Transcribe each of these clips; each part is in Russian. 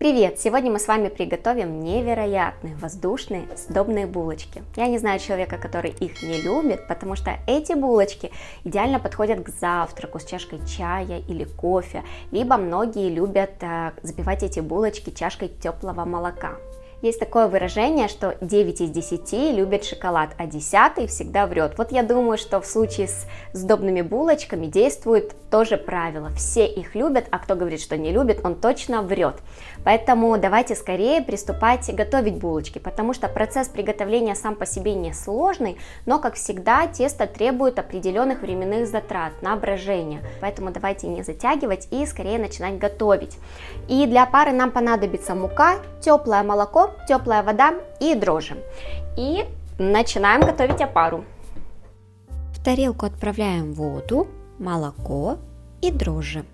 Привет! Сегодня мы с вами приготовим невероятные воздушные сдобные булочки. Я не знаю человека, который их не любит, потому что эти булочки идеально подходят к завтраку с чашкой чая или кофе, либо многие любят запивать эти булочки чашкой теплого молока. Есть такое выражение, что 9 из 10 любят шоколад, а 10 всегда врет. Вот я думаю, что в случае с сдобными булочками действует то же правило. Все их любят, а кто говорит, что не любит, он точно врет. Поэтому давайте скорее приступать готовить булочки, потому что процесс приготовления сам по себе не сложный, но, как всегда, тесто требует определенных временных затрат на брожение. Поэтому давайте не затягивать и скорее начинать готовить. И для опары нам понадобится мука, теплое молоко, теплая вода и дрожжи. И начинаем готовить опару. В тарелку отправляем воду, молоко и дрожжи.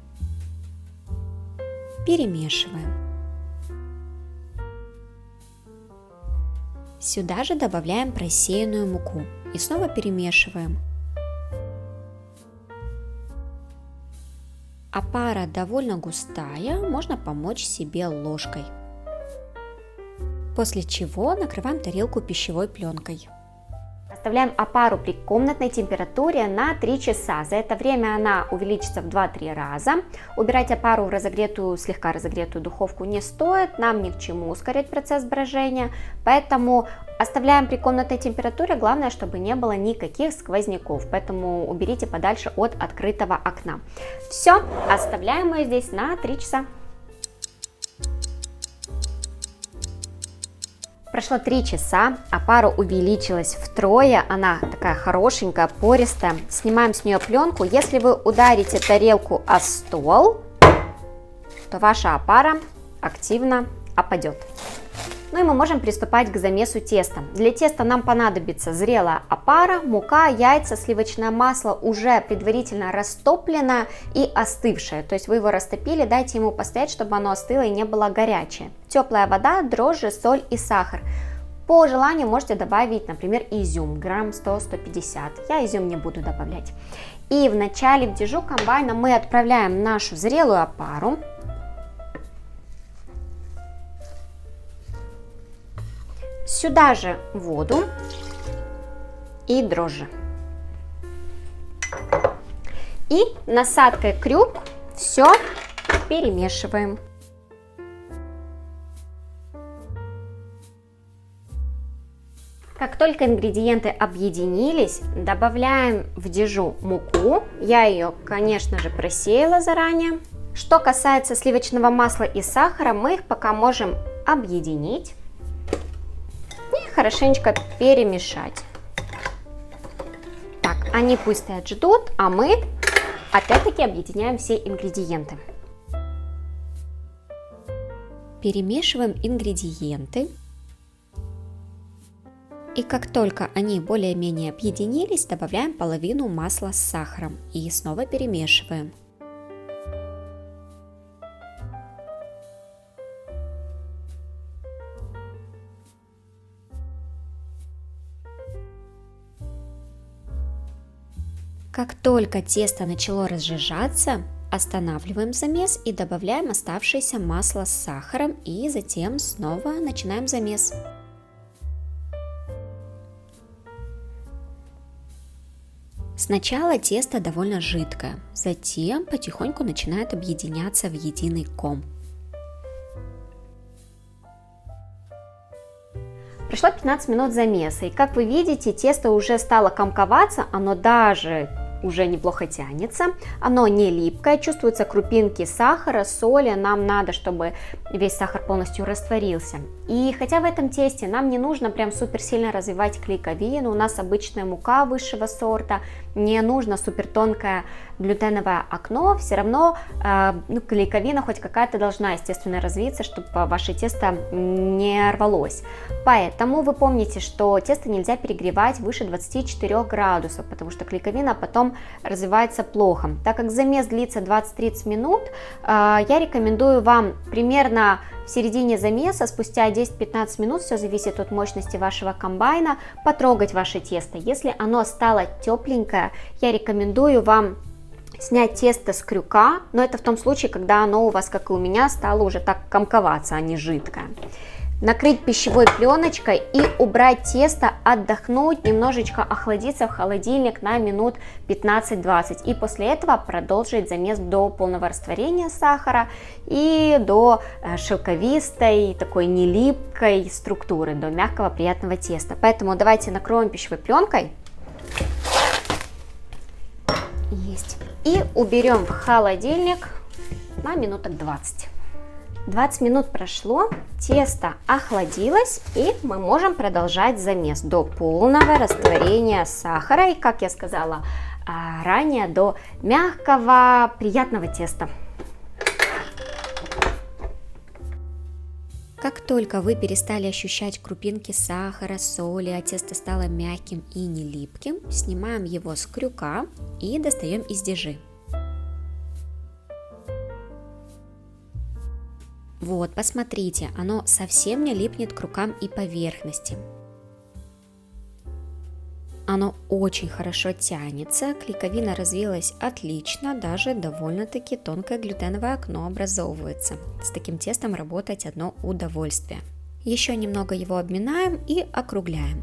Перемешиваем. Сюда же добавляем просеянную муку и снова перемешиваем. Опара довольно густая, можно помочь себе ложкой. После чего накрываем тарелку пищевой пленкой. Оставляем опару при комнатной температуре на 3 часа. За это время она увеличится в 2-3 раза. Убирать опару в слегка разогретую духовку не стоит, нам ни к чему ускорять процесс брожения. Поэтому оставляем при комнатной температуре, главное, чтобы не было никаких сквозняков. Поэтому уберите подальше от открытого окна. Все, оставляем ее здесь на 3 часа. Прошло 3 часа, опара увеличилась втрое, она такая хорошенькая, пористая. Снимаем с нее пленку. Если вы ударите тарелку о стол, то ваша опара активно опадет. Ну и мы можем приступать к замесу теста. Для теста нам понадобится зрелая опара, мука, яйца, сливочное масло уже предварительно растопленное и остывшее. То есть вы его растопили, дайте ему постоять, чтобы оно остыло и не было горячее. Теплая вода, дрожжи, соль и сахар. По желанию можете добавить, например, изюм, грамм 100-150. Я изюм не буду добавлять. И в начале в дежу комбайна мы отправляем нашу зрелую опару. Сюда же воду и дрожжи. И насадкой крюк все перемешиваем. Как только ингредиенты объединились, добавляем в дежу муку. Я ее, конечно же, просеяла заранее. Что касается сливочного масла и сахара, мы их пока можем объединить и хорошенечко перемешать. Так, они пусть стоят, ждут, а мы опять-таки объединяем все ингредиенты. Перемешиваем ингредиенты. И как только они более-менее объединились, добавляем половину масла с сахаром и снова перемешиваем. Как только тесто начало разжижаться, останавливаем замес и добавляем оставшееся масло с сахаром и затем снова начинаем замес. Сначала тесто довольно жидкое, затем потихоньку начинает объединяться в единый ком. Прошло 15 минут замеса, и как вы видите, тесто уже стало комковаться, оно даже уже неплохо тянется, оно не липкое, чувствуются крупинки сахара, соли, нам надо, чтобы весь сахар полностью растворился. И хотя в этом тесте нам не нужно прям супер сильно развивать клейковину, у нас обычная мука высшего сорта, не нужно супер тонкое глютеновое окно, все равно клейковина хоть какая-то должна, естественно, развиться, чтобы ваше тесто не рвалось. Поэтому вы помните, что тесто нельзя перегревать выше 24 градусов, потому что клейковина потом развивается плохо. Так как замес длится 20-30 минут, я рекомендую вам примерно в середине замеса, спустя 10-15 минут, все зависит от мощности вашего комбайна, потрогать ваше тесто. Если оно стало тепленькое, я рекомендую вам снять тесто с крюка, но это в том случае, когда оно у вас, как и у меня, стало уже так комковаться, а не жидкое. Накрыть пищевой пленочкой и убрать тесто, отдохнуть, немножечко охладиться в холодильник на минут 15-20. И после этого продолжить замес до полного растворения сахара и до шелковистой, такой нелипкой структуры, до мягкого приятного теста. Поэтому давайте накроем пищевой пленкой. Есть. И уберем в холодильник на минуток 20. 20 минут прошло, тесто охладилось, и мы можем продолжать замес до полного растворения сахара и, как я сказала ранее, до мягкого приятного теста. Как только вы перестали ощущать крупинки сахара, соли, а тесто стало мягким и не липким, снимаем его с крюка и достаем из дежи. Вот, посмотрите, оно совсем не липнет к рукам и поверхности. Оно очень хорошо тянется, клейковина развилась отлично, даже довольно-таки тонкое глютеновое окно образовывается. С таким тестом работать одно удовольствие. Еще немного его обминаем и округляем.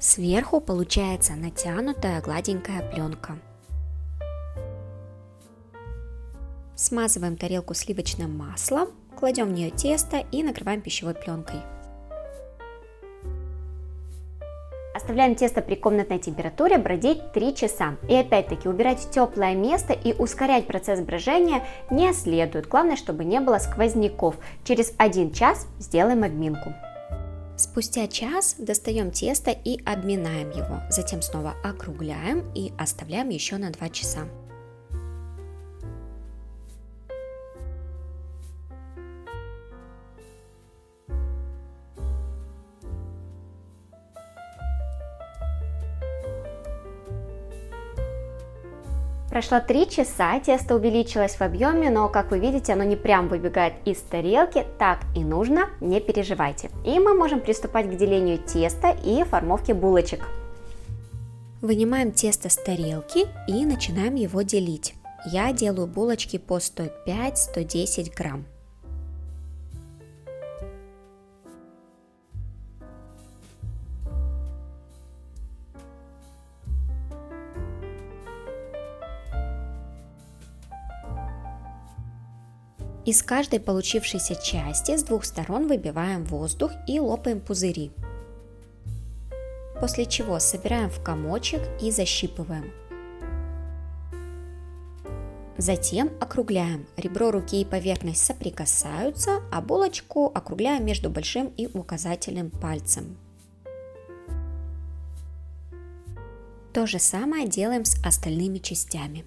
Сверху получается натянутая гладенькая пленка. Смазываем тарелку сливочным маслом, кладем в нее тесто и накрываем пищевой пленкой. Оставляем тесто при комнатной температуре бродить 3 часа. И опять-таки убирать в теплое место и ускорять процесс брожения не следует. Главное, чтобы не было сквозняков. Через 1 час сделаем обминку. Спустя час достаем тесто и обминаем его, затем снова округляем и оставляем еще на 2 часа. Прошло 3 часа, тесто увеличилось в объеме, но, как вы видите, оно не прям выбегает из тарелки, так и нужно, не переживайте. И мы можем приступать к делению теста и формовке булочек. Вынимаем тесто с тарелки и начинаем его делить. Я делаю булочки по 105-110 грамм. Из каждой получившейся части с 2 сторон выбиваем воздух и лопаем пузыри. После чего собираем в комочек и защипываем. Затем округляем. Ребро руки и поверхность соприкасаются, а булочку округляем между большим и указательным пальцем. То же самое делаем с остальными частями.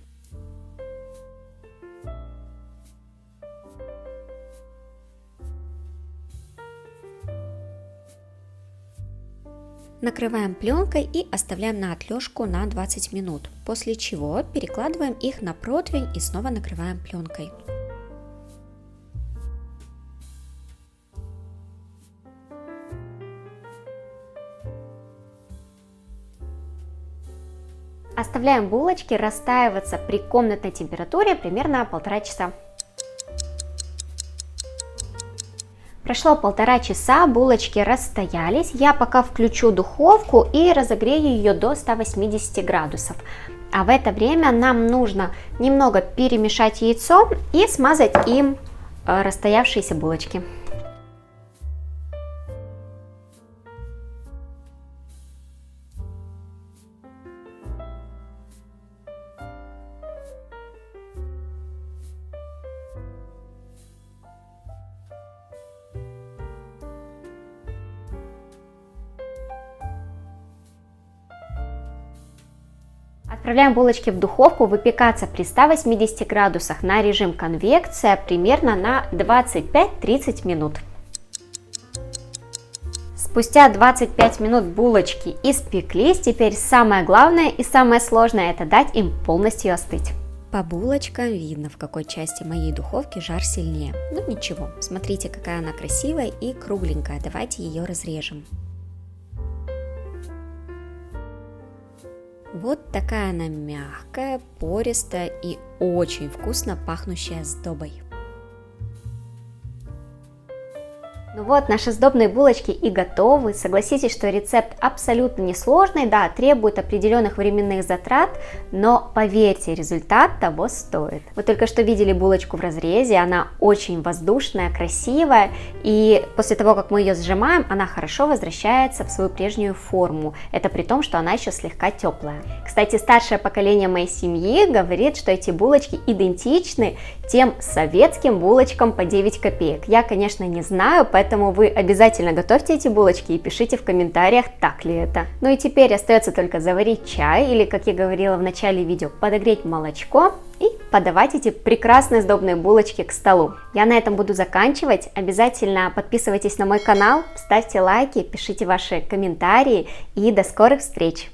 Накрываем пленкой и оставляем на отлежку на 20 минут, после чего перекладываем их на противень и снова накрываем пленкой. Оставляем булочки растаиваться при комнатной температуре примерно 1,5 часа. Прошло 1,5 часа, булочки расстоялись. Я пока включу духовку и разогрею ее до 180 градусов. А в это время нам нужно немного перемешать яйцо и смазать им расстоявшиеся булочки. Отправляем булочки в духовку выпекаться при 180 градусах на режим конвекция примерно на 25-30 минут. Спустя 25 минут булочки испеклись, теперь самое главное и самое сложное — это дать им полностью остыть. По булочкам видно, в какой части моей духовки жар сильнее. Но ничего, смотрите, какая она красивая и кругленькая, давайте ее разрежем. Вот такая она мягкая, пористая и очень вкусно пахнущая сдобой. Ну вот, наши сдобные булочки и готовы. Согласитесь, что рецепт абсолютно несложный, да, требует определенных временных затрат, но поверьте, результат того стоит. Вы только что видели булочку в разрезе, она очень воздушная, красивая, и после того, как мы ее сжимаем, она хорошо возвращается в свою прежнюю форму. Это при том, что она еще слегка теплая. Кстати, старшее поколение моей семьи говорит, что эти булочки идентичны тем советским булочкам по 9 копеек. Я, конечно, не знаю, поэтому вы обязательно готовьте эти булочки и пишите в комментариях, так ли это. Ну и теперь остается только заварить чай или, как я говорила в начале видео, подогреть молочко и подавать эти прекрасные сдобные булочки к столу. Я на этом буду заканчивать. Обязательно подписывайтесь на мой канал, ставьте лайки, пишите ваши комментарии и до скорых встреч!